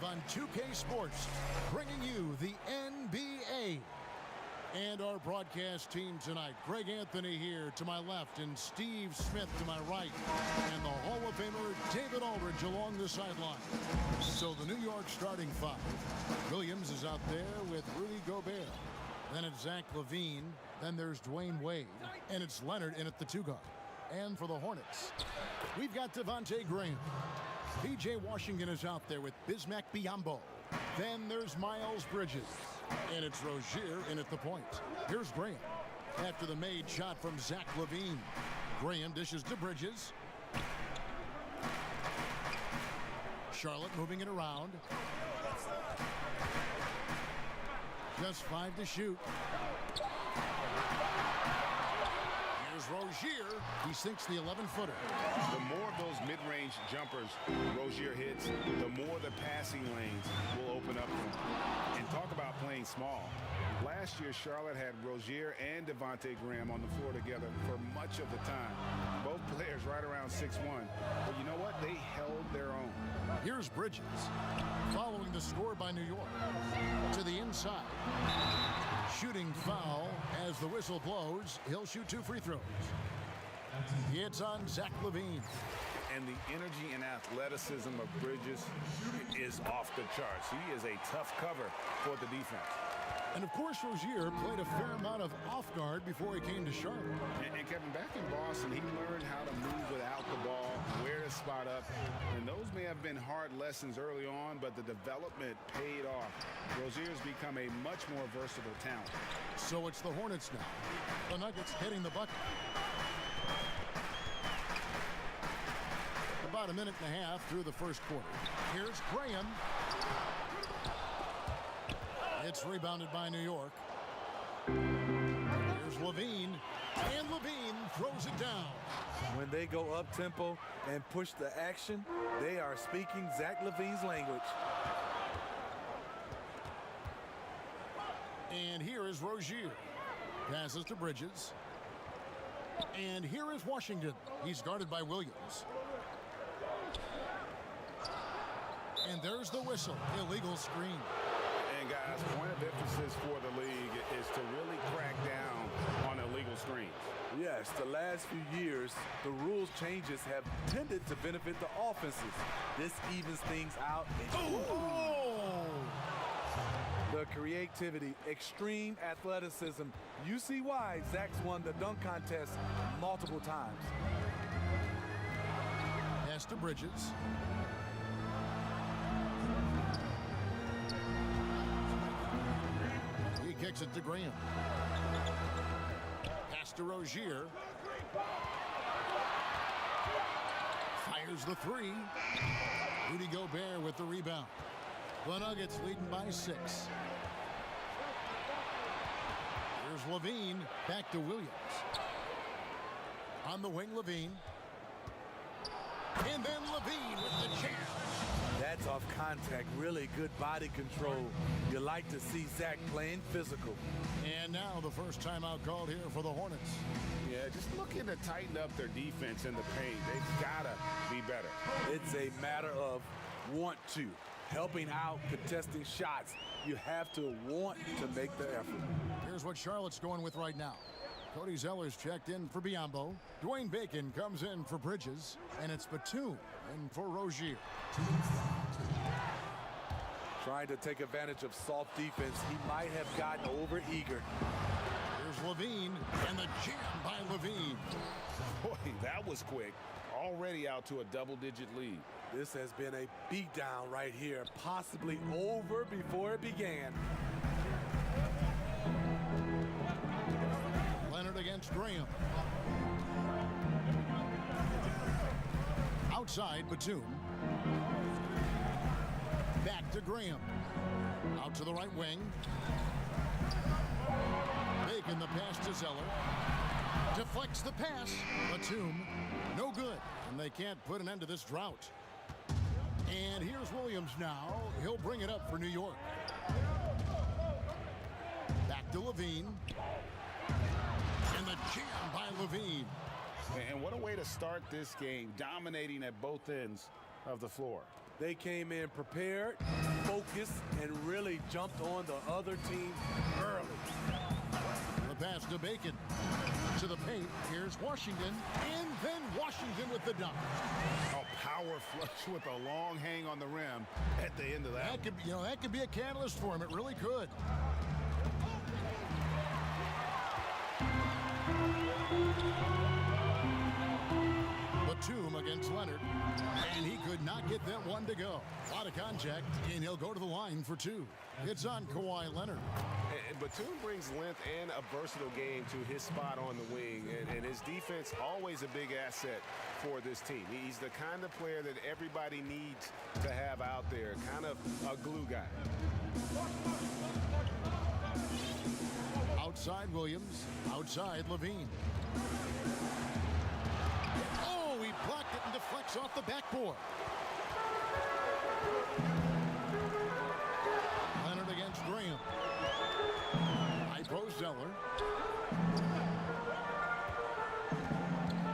live on 2K Sports, bringing you the NBA. And our broadcast team tonight, Greg Anthony here to my left and Steve Smith to my right. And the Hall of Famer David Aldridge along the sideline. So the New York starting five. Williams is out there with Rudy Gobert. Then it's Zach LaVine. Then there's Dwayne Wade. And it's Leonard in at the two guard. And for the Hornets, we've got Devontae Graham. P.J. Washington is out there with Bismack Biyombo. Then there's Miles Bridges. And it's Rozier in at the point. Here's Graham. After the made shot from Zach LaVine. Graham dishes to Bridges. Charlotte moving it around. Just 5 to shoot. Here's Rozier. He sinks the 11-footer. The more of those mid-range jumpers Rozier hits, the more the passing lanes will open up for him. And talk about playing small. Last year, Charlotte had Rozier and Devontae Graham on the floor together for much of the time. Both players right around 6'1". But you know what? They held their own. Here's Bridges, following the score by New York. To the inside. Shooting foul as the whistle blows. He'll shoot 2 free throws. It's on Zach LaVine. And the energy and athleticism of Bridges is off the charts. He is a tough cover for the defense. And, of course, Rozier played a fair amount of off guard before he came to Charlotte. And Kevin, back in Boston, he learned how to move without the ball, where to spot up. And those may have been hard lessons early on, but the development paid off. Rozier's become a much more versatile talent. So it's the Hornets now. The Nuggets hitting the bucket. About a minute and a half through the first quarter. Here's Graham. It's rebounded by New York. Here's LaVine. And LaVine throws it down. When they go up-tempo and push the action, they are speaking Zach LaVine's language. And here is Rozier. Passes to Bridges. And here is Washington. He's guarded by Williams. And there's the whistle. Illegal screen. And guys, point of emphasis for the league is to really crack down on illegal screens. Yes, the last few years, the rules changes have tended to benefit the offenses. This evens things out. The creativity, extreme athleticism. You see why Zach's won the dunk contest multiple times. Pass to Bridges. He kicks it to Graham. Pass to Rozier. Fires the 3. Rudy Gobert with the rebound. The Nuggets leading by 6. Here's LaVine. Back to Williams. On the wing, LaVine. And then LaVine with the jam. That's off contact. Really good body control. You like to see Zach playing physical. And now the first timeout called here for the Hornets. Yeah, just looking to tighten up their defense in the paint. They've got to be better. It's a matter of want to. Helping out, contesting shots. You have to want to make the effort. Here's what Charlotte's going with right now. Cody Zeller's checked in for Biyombo. Dwayne Bacon comes in for Bridges. And it's Batum in for Rozier. Trying to take advantage of soft defense. He might have gotten over-eager. Here's LaVine, and the jam by LaVine. Boy, that was quick. Already out to a double-digit lead. This has been a beatdown right here, possibly over before it began. Leonard against Graham. Outside, Batum. Back to Graham. Out to the right wing. Bacon the pass to Zeller. Deflects the pass. Batum, no good. And they can't put an end to this drought. And here's Williams now. He'll bring it up for New York. Back to LaVine. And the jam by LaVine. And what a way to start this game, dominating at both ends of the floor. They came in prepared, focused, and really jumped on the other team early. The pass to Bacon. To the paint. Here's Washington. And then Washington with the dunk. A power flush with a long hang on the rim at the end of that. That could be a catalyst for him. It really could. Myteam against Leonard, and he could not get that one to go. A lot of contact, and he'll go to the line for two. It's on Kawhi Leonard. And Myteam brings length and a versatile game to his spot on the wing, and his defense always a big asset for this team. He's the kind of player that everybody needs to have out there, kind of a glue guy. Outside Williams, outside Levine. Oh, he blocked it and deflects off the backboard. Leonard against Graham. High post Zeller.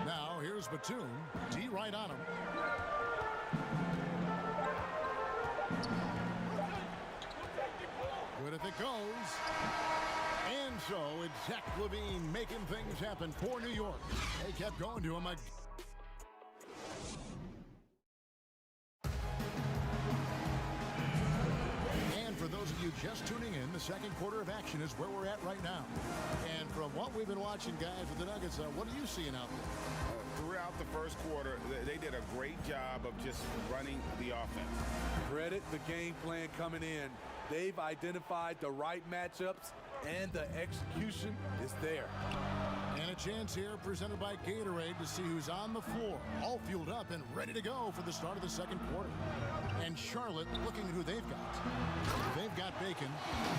Now here's Myteam. D right on him. Good if it goes. And so it's Zach Levine making things happen for New York. They kept going to him. And for those of you just tuning in, the second quarter of action is where we're at right now. And from what we've been watching, guys, with the Nuggets, what are you seeing out there? Throughout the first quarter, they did a great job of just running the offense. Credit the game plan coming in. They've identified the right matchups, and the execution is there. And a chance here presented by Gatorade to see who's on the floor, all fueled up and ready to go for the start of the second quarter. And Charlotte looking at who they've got. They've got Bacon.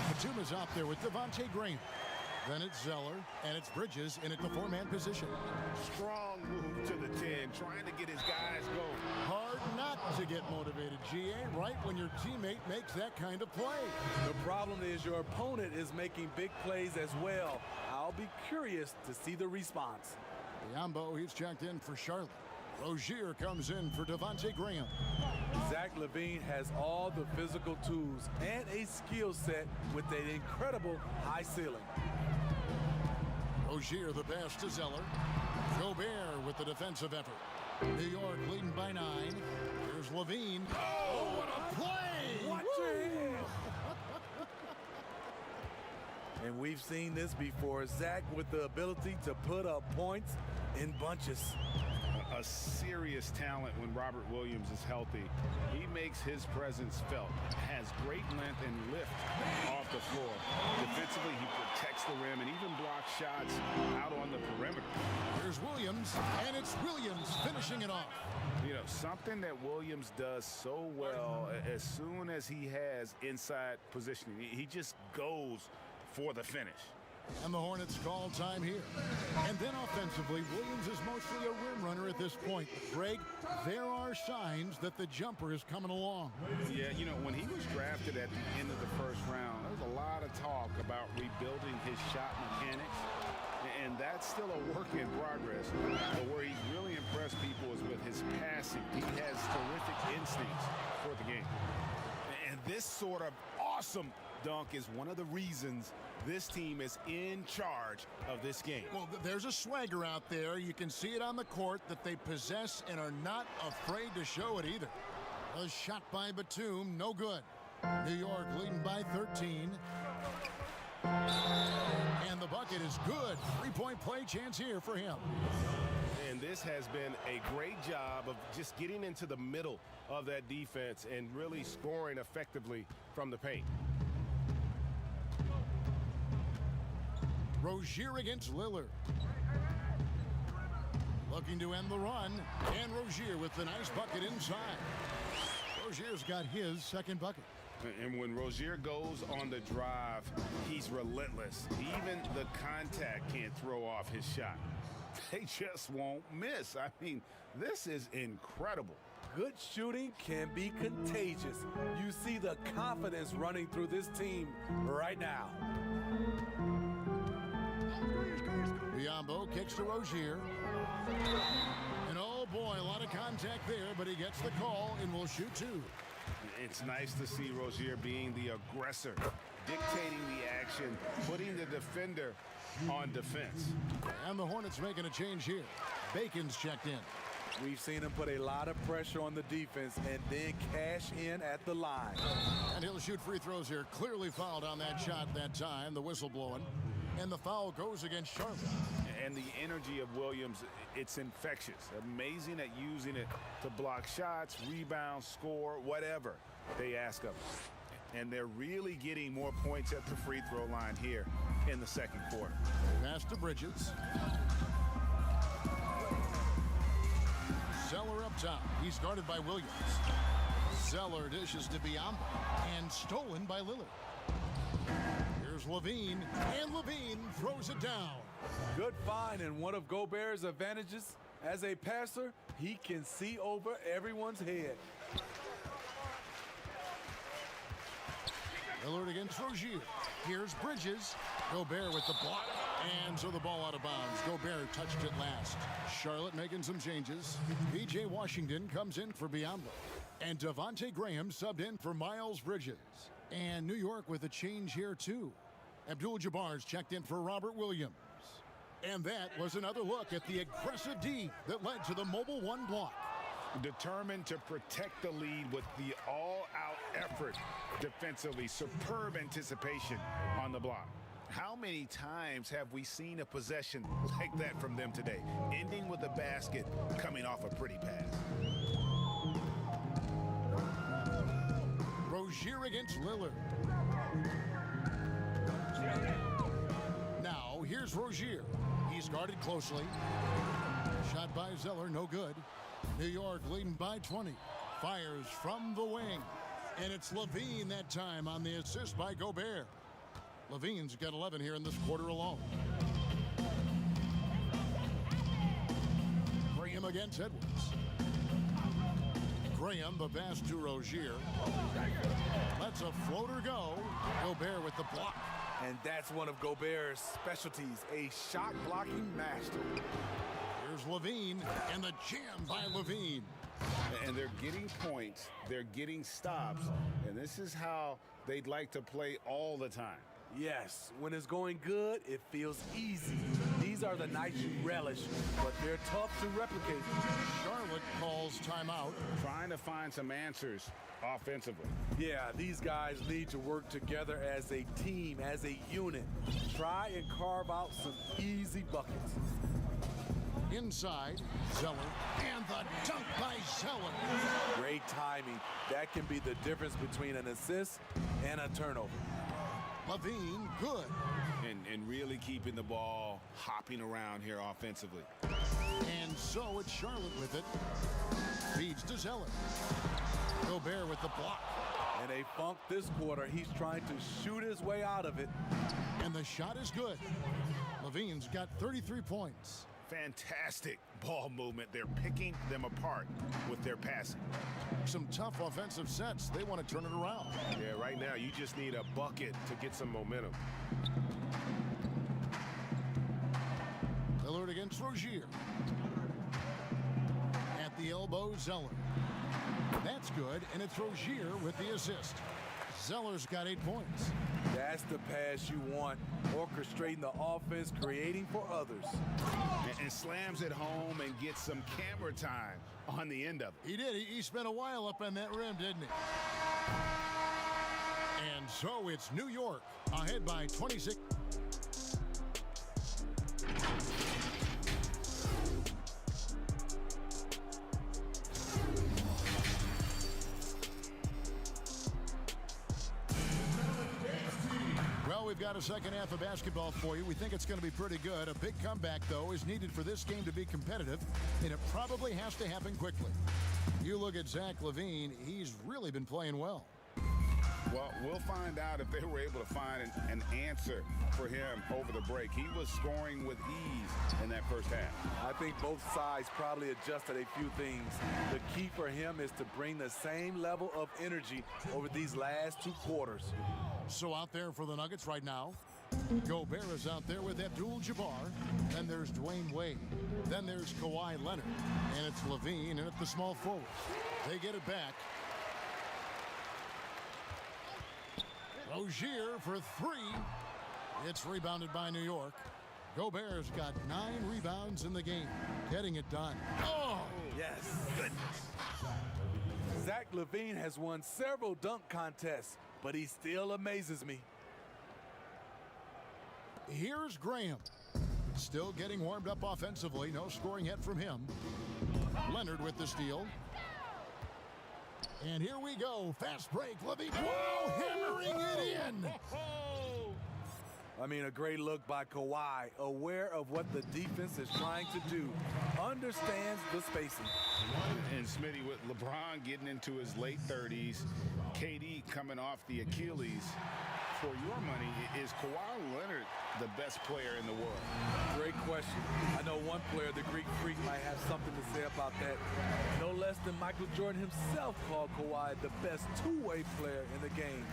Myteam is out there with Devontae Graham. Then it's Zeller, and it's Bridges in at the four-man position. Strong move to the 10, trying to get his guys going. Hard not to get motivated, GA, right when your teammate makes that kind of play. The problem is your opponent is making big plays as well. I'll be curious to see the response. Biombo, he's checked in for Charlotte. Rozier comes in for Devontae Graham. Zach Levine has all the physical tools and a skill set with an incredible high ceiling. Rozier the pass to Zeller. Gobert with the defensive effort. New York leading by 9. Here's Levine. Oh, what a play! Watch it! And we've seen this before. Zach with the ability to put up points in bunches. A serious talent when Robert Williams is healthy. He makes his presence felt, has great length and lift off the floor. Defensively, he protects the rim and even blocks shots out on the perimeter. Here's Williams, and it's Williams finishing it off. You know, something that Williams does so well, as soon as he has inside positioning, he just goes for the finish. And the Hornets call time here. And then offensively, Williams is mostly a rim runner at this point. Greg, there are signs that the jumper is coming along. Yeah, you know, when he was drafted at the end of the first round, there was a lot of talk about rebuilding his shot mechanics. And that's still a work in progress. But where he's really impressed people is with his passing. He has terrific instincts for the game. And this sort of awesome dunk is one of the reasons this team is in charge of this game. Well, there's a swagger out there. You can see it on the court that they possess and are not afraid to show it either. A shot by Myteam, no good. New York leading by 13. And the bucket is good. Three-point play chance here for him. And this has been a great job of just getting into the middle of that defense and really scoring effectively from the paint. Rozier against Lillard. Looking to end the run. And Rozier with the nice bucket inside. Rozier's got his second bucket. And when Rozier goes on the drive, he's relentless. Even the contact can't throw off his shot. They just won't miss. I mean, this is incredible. Good shooting can be contagious. You see the confidence running through this team right now. Biombo kicks to Rozier. And oh boy, a lot of contact there, but he gets the call and will shoot two. It's nice to see Rozier being the aggressor, dictating the action, putting the defender on defense. And the Hornets making a change here. Bacon's checked in. We've seen him put a lot of pressure on the defense and then cash in at the line. And he'll shoot free throws here. Clearly fouled on that shot that time. The whistle blowing. And the foul goes against Charlotte. And the energy of Williams, it's infectious. Amazing at using it to block shots, rebound, score, whatever they ask of him. And they're really getting more points at the free throw line here in the second quarter. Pass to Bridges. Zeller up top. He's guarded by Williams. Zeller dishes to Biombo. And stolen by Lillard. Here's Levine. And Levine throws it down. Good find, and one of Gobert's advantages as a passer, he can see over everyone's head. Lillard against Rozier. Here's Bridges. Gobert with the block. And so the ball out of bounds. Gobert touched it last. Charlotte making some changes. P.J. Washington comes in for Biombo. And Devontae Graham subbed in for Miles Bridges. And New York with a change here too. Abdul-Jabbar's checked in for Robert Williams. And that was another look at the aggressive D that led to the mobile one block. Determined to protect the lead with the all-out effort defensively. Superb anticipation on the block. How many times have we seen a possession like that from them today, ending with a basket coming off a pretty pass? Rozier against Lillard. Now, here's Rozier. He's guarded closely. Shot by Zeller, no good. New York leading by 20. Fires from the wing. And it's Levine that time on the assist by Gobert. Levine's got 11 here in this quarter alone. Graham against Edwards. Graham, the pass to Rozier. Lets a floater go. Gobert with the block. And that's one of Gobert's specialties, a shot blocking master. Here's Levine, and the jam by Levine. And they're getting points, they're getting stops, and this is how they'd like to play all the time. Yes, when it's going good, it feels easy. These are the nights you relish, but they're tough to replicate. Charlotte calls timeout. Trying to find some answers offensively. Yeah, these guys need to work together as a team, as a unit. Try and carve out some easy buckets. Inside, Zeller, and the dunk by Zeller. Great timing. That can be the difference between an assist and a turnover. Levine, good. And really keeping the ball hopping around here offensively. And so it's Charlotte with it. Feeds to Zeller. Gobert with the block. In a funk this quarter, he's trying to shoot his way out of it. And the shot is good. Levine's got 33 points. Fantastic ball movement. They're picking them apart with their passing. Some tough offensive sets. They want to turn it around. Yeah, right now you just need a bucket to get some momentum. Lillard against Rozier. At the elbow, Zeller. That's good, and it's Rozier with the assist. Zeller's got 8 points. That's the pass you want. Orchestrating the offense, creating for others. And slams it home and gets some camera time on the end of it. He did. He spent a while up on that rim, didn't he? And so it's New York ahead by 26. Well, we've got a second half of basketball for you. We think it's going to be pretty good. A big comeback, though, is needed for this game to be competitive, and it probably has to happen quickly. You look at Zach LaVine, he's really been playing well. Well, we'll find out if they were able to find an answer for him over the break. He was scoring with ease in that first half. I think both sides probably adjusted a few things. The key for him is to bring the same level of energy over these last 2 quarters. So out there for the Nuggets right now, Gobert is out there with Abdul-Jabbar. Then there's Dwayne Wade. Then there's Kawhi Leonard. And it's Levine and at the small forward. They get it back. Rozier for three. It's rebounded by New York. Gobert's got 9 rebounds in the game. Getting it done. Oh! Yes. Zach LaVine has won several dunk contests, but he still amazes me. Here's Graham. Still getting warmed up offensively. No scoring yet from him. Leonard with the steal. And here we go. Fast break. LaVine. Whoa! Hammering it in. I mean, a great look by Kawhi, aware of what the defense is trying to do, understands the spacing. And Smitty, with LeBron getting into his late 30s, KD coming off the Achilles, for your money, is Kawhi Leonard the best player in the world? Great question. I know one player, the Greek Freak, might have something to say about that. No less than Michael Jordan himself called Kawhi the best two-way player in the game.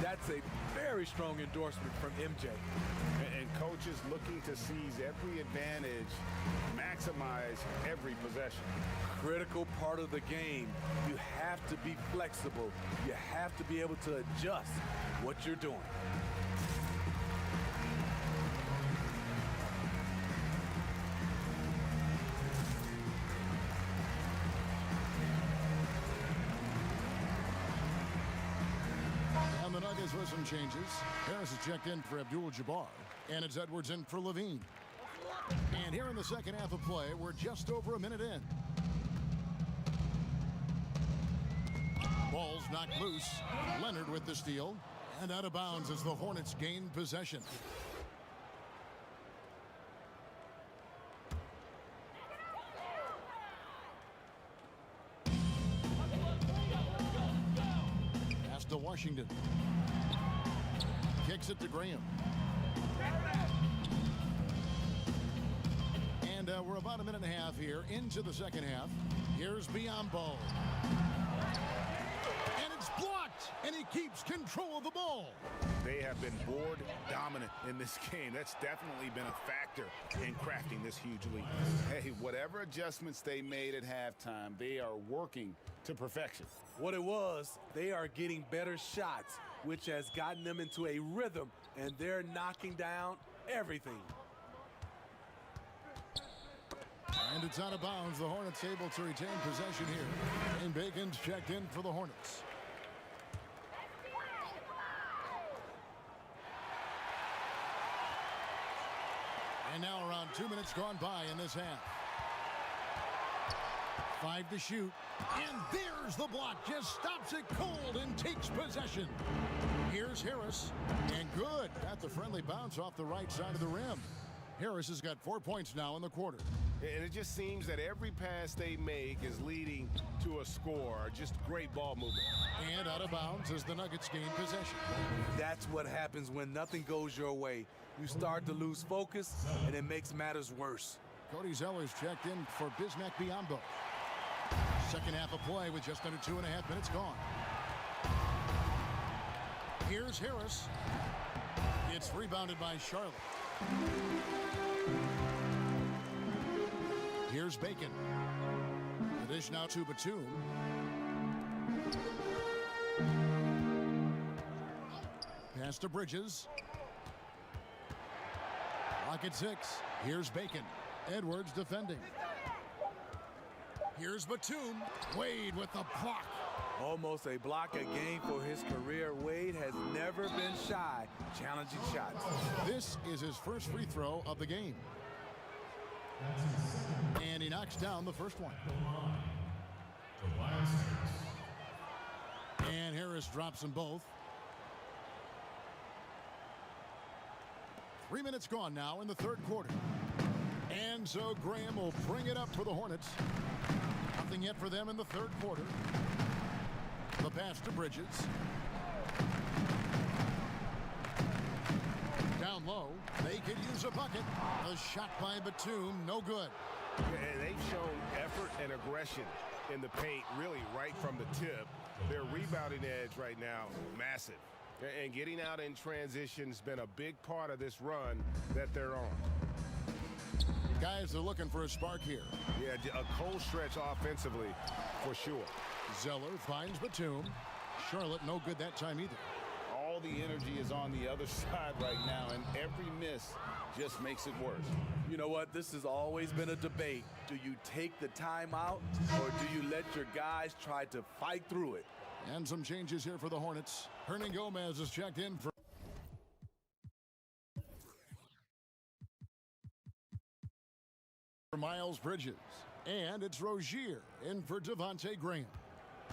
That's a very strong endorsement from MJ. And coaches looking to seize every advantage, maximize every possession. Critical part of the game. You have to be flexible. You have to be able to adjust what you're doing. And the Nuggets with some changes. Harris is checked in for Abdul-Jabbar. And it's Edwards in for Levine. And here in the second half of play, we're just over a minute in. Ball's knocked loose. Leonard with the steal. And out of bounds as the Hornets gain possession. Pass to Washington. Kicks it to Graham. And we're about a minute and a half here into the second half. Here's Biyombo. And it's blocked. And he keeps control of the ball. They have been board dominant in this game. That's definitely been a factor in crafting this huge lead. Hey, whatever adjustments they made at halftime, they are working to perfection. What it was, they are getting better shots, which has gotten them into a rhythm, and they're knocking down everything. And it's out of bounds. The Hornets able to retain possession here. And Bacon's checked in for the Hornets. And now around 2 minutes gone by in this half. 5 to shoot. And there's the block. Just stops it cold and takes possession. Here's Harris. And good. Got the friendly bounce off the right side of the rim. Harris has got 4 points now in the quarter. And it just seems that every pass they make is leading to a score. Just great ball movement. And out of bounds as the Nuggets gain possession. That's what happens when nothing goes your way. You start to lose focus, and it makes matters worse. Cody Zeller's checked in for Bismack Biyombo. Second half of play with just under 2.5 minutes gone. Here's Harris. It's rebounded by Charlotte. Here's Bacon. The dish now to Batum. Pass to Bridges. Lock at 6. Here's Bacon. Edwards defending. Here's Batum. Wade with the block. Almost a block a game for his career. Wade has never been shy challenging shots. This is his first free throw of the game. And he knocks down the first one. And Harris drops them both. 3 minutes gone now in the third quarter. And so Graham will bring it up for the Hornets. Nothing yet for them in the third quarter. The pass to Bridges. Down low. They could use a bucket. A shot by Batum. No good. And they've shown effort and aggression in the paint, really right from the tip. Their rebounding edge right now, massive. And getting out in transition has been a big part of this run that they're on. Guys are looking for a spark here. Yeah, a cold stretch offensively for sure. Zeller finds Batum. Charlotte no good that time either. All the energy is on the other side right now, and every miss just makes it worse. You know what? This has always been a debate. Do you take the timeout, or do you let your guys try to fight through it? And some changes here for the Hornets. Hernan Gomez is checked in for Miles Bridges. And it's Rozier in for Devontae Graham.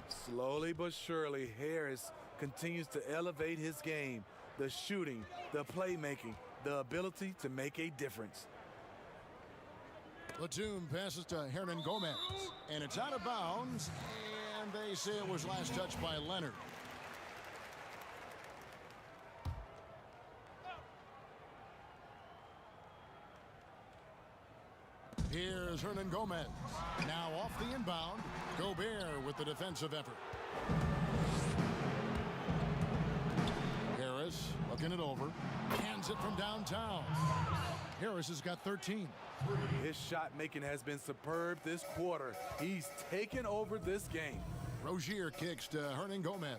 Slowly but surely, Harris continues to elevate his game. The shooting, the playmaking, the ability to make a difference. Batum passes to Hernan Gomez. And it's out of bounds. And they say it was last touched by Leonard. Here's Hernan Gomez. Now off the inbound. Gobert with the defensive effort. Harris looking it over. Hands it from downtown. Harris has got 13. His shot making has been superb this quarter. He's taken over this game. Rozier kicks to Hernan Gomez.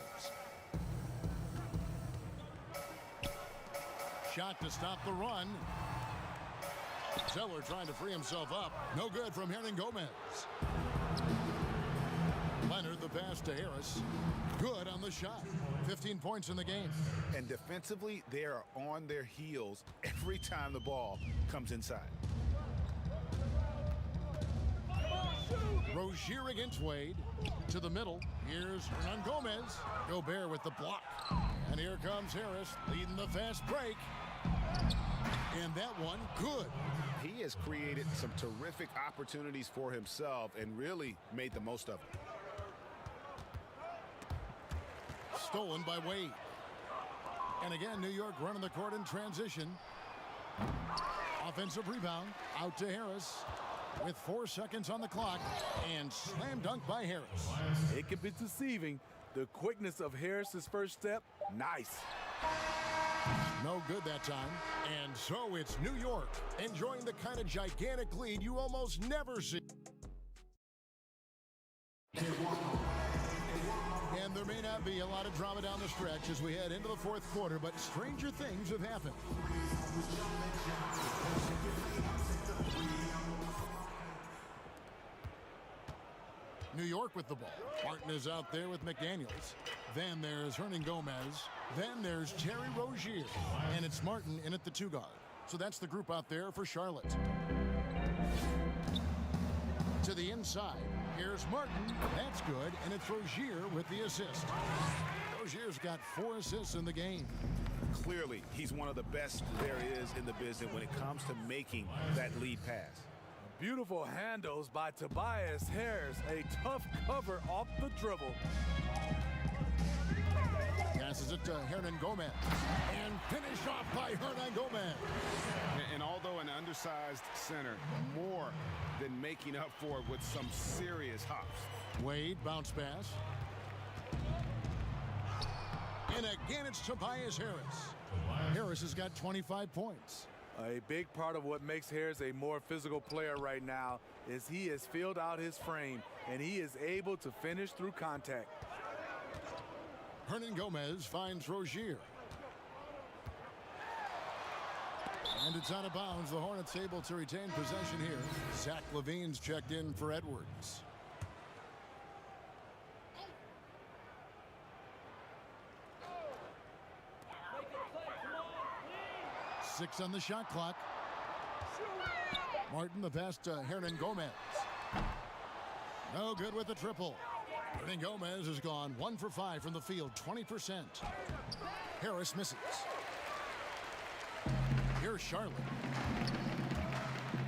Shot to stop the run. Zeller trying to free himself up. No good from Hernan Gomez. Leonard the pass to Harris. Good on the shot. 15 points in the game. And defensively, they are on their heels every time the ball comes inside. Rozier against Wade. To the middle. Here's Hernan Gomez. Gobert with the block. And here comes Harris leading the fast break. And that one, good. He has created some terrific opportunities for himself and really made the most of it. Stolen by Wade. And again, New York running the court in transition. Offensive rebound. Out to Harris. With 4 seconds on the clock. And slam dunk by Harris. It can be deceiving. The quickness of Harris's first step, nice. No good that time. And so it's New York enjoying the kind of gigantic lead you almost never see. And there may not be a lot of drama down the stretch as we head into the fourth quarter, but stranger things have happened. New York with the ball. Martin is out there with McDaniels. Then there's Hernan Gomez. Then there's Terry Rozier. And it's Martin in at the 2 guard. So that's the group out there for Charlotte. To the inside. Here's Martin. That's good. And it's Rozier with the assist. Rozier's got 4 assists in the game. Clearly, he's one of the best there is in the business when it comes to making that lead pass. Beautiful handles by Tobias Harris. A tough cover off the dribble. Passes it to Hernan Gomez. And finished off by Hernan Gomez. And although an undersized center, more than making up for it with some serious hops. Wade, bounce pass. And again, it's Tobias Harris. Harris has got 25 points. A big part of what makes Harris a more physical player right now is he has filled out his frame, and he is able to finish through contact. Hernan Gomez finds Rozier. And it's out of bounds. The Hornets able to retain possession here. Zach LaVine's checked in for Edwards. Six on the shot clock. Martin the pass to Hernan Gomez. No good with the triple. Hernan Gomez has gone 1 for 5 from the field, 20%. Harris misses. Here's Charlotte.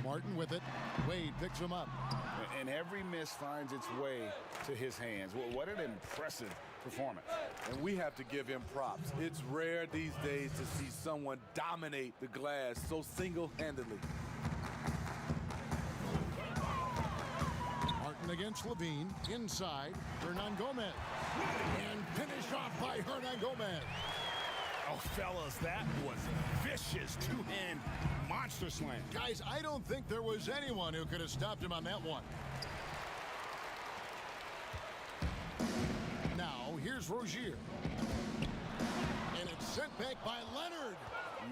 Martin with it. Wade picks him up. And every miss finds its way to his hands. Well, what an impressive performance. And we have to give him props. It's rare these days to see someone dominate the glass so single-handedly. Martin against Levine. Inside, Hernan Gomez. And finished off by Hernan Gomez. Oh, fellas, that was vicious two-hand monster slam. Guys, I don't think there was anyone who could have stopped him on that one. Now, here's Rozier. And it's sent back by Leonard.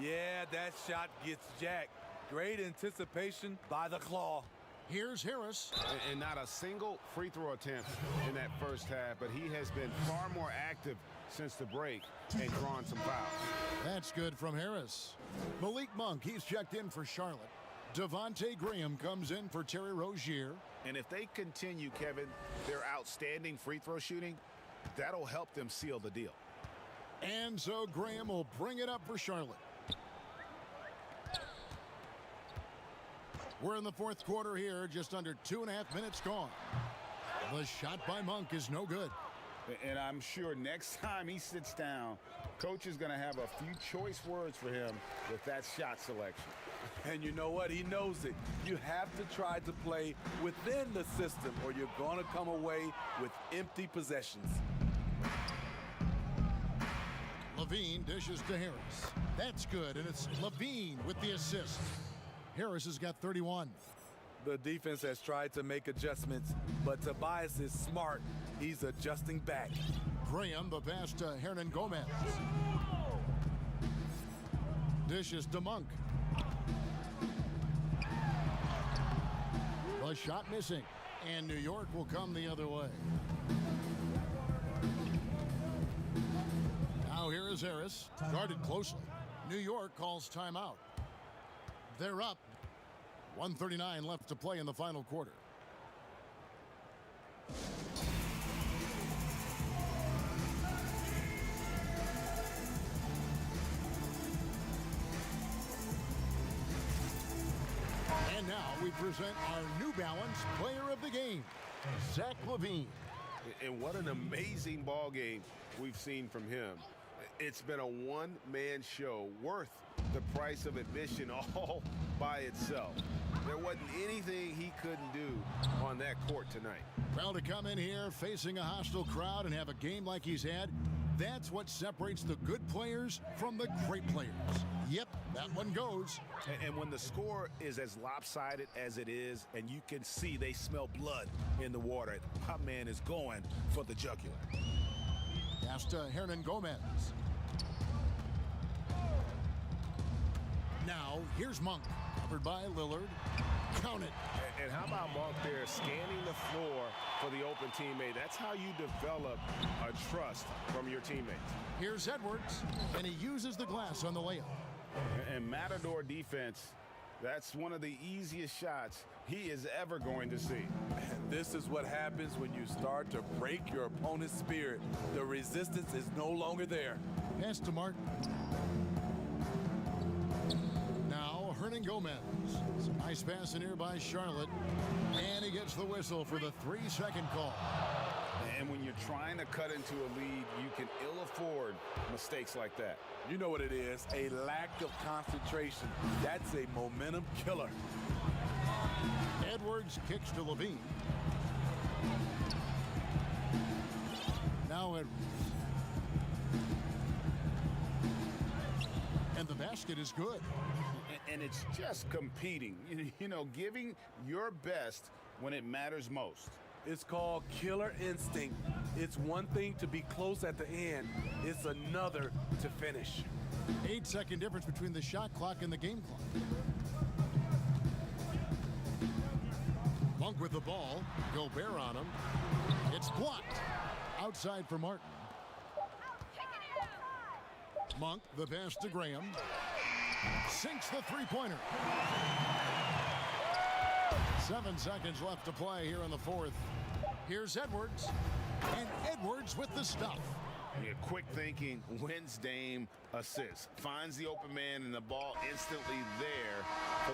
Yeah, that shot gets jacked. Great anticipation by the claw. Here's Harris. And not a single free throw attempt in that first half, but he has been far more active since the break and drawn some fouls. That's good from Harris. Malik Monk, he's checked in for Charlotte. Devontae Graham comes in for Terry Rozier. And if they continue, Kevin, their outstanding free throw shooting, that'll help them seal the deal. And so Graham will bring it up for Charlotte. We're in the fourth quarter here, just under 2.5 minutes gone. The shot by Monk is no good. And I'm sure next time he sits down, coach is going to have a few choice words for him with that shot selection. And you know what? He knows it. You have to try to play within the system or you're going to come away with empty possessions. Levine dishes to Harris. That's good, and it's Levine with the assist. Harris has got 31. The defense has tried to make adjustments, but Tobias is smart. He's adjusting back. Graham, the pass to Hernan Gomez. Dishes to Monk. The shot missing, and New York will come the other way. Now here is Harris, guarded closely. New York calls timeout. They're up. 1:39 left to play in the final quarter. And now we present our New Balance player of the game, Zach LaVine. And what an amazing ball game we've seen from him. It's been a one-man show worth the price of admission all by itself. There wasn't anything he couldn't do on that court tonight. Well, to come in here facing a hostile crowd and have a game like he's had, that's what separates the good players from the great players. Yep, that one goes. And when the score is as lopsided as it is, and you can see they smell blood in the water, my man is going for the jugular. Pass to Hernan Gomez. Now, here's Monk, covered by Lillard. Count it. And how about Monk there scanning the floor for the open teammate? That's how you develop a trust from your teammates. Here's Edwards, and he uses the glass on the layup. And Matador defense, that's one of the easiest shots he is ever going to see. And this is what happens when you start to break your opponent's spirit. The resistance is no longer there. Pass to Martin. Now, Hernan Gomez. Some nice pass in here by Charlotte. And he gets the whistle for the 3-second call. And when you're trying to cut into a lead, you can ill afford mistakes like that. You know what it is, a lack of concentration. That's a momentum killer. Edwards kicks to Levine. Now Edwards. And the basket is good. And it's just competing, you know, giving your best when it matters most. It's called killer instinct. It's one thing to be close at the end. It's another to finish. 8-second difference between the shot clock and the game clock. Monk with the ball. Gobert on him. It's blocked. Outside for Martin. Monk, the pass to Graham. Sinks the three-pointer. 7 seconds left to play here in the fourth. Here's Edwards. And Edwards with the stuff. Yeah, quick thinking, wins Dame, assists. Finds the open man and the ball instantly there for the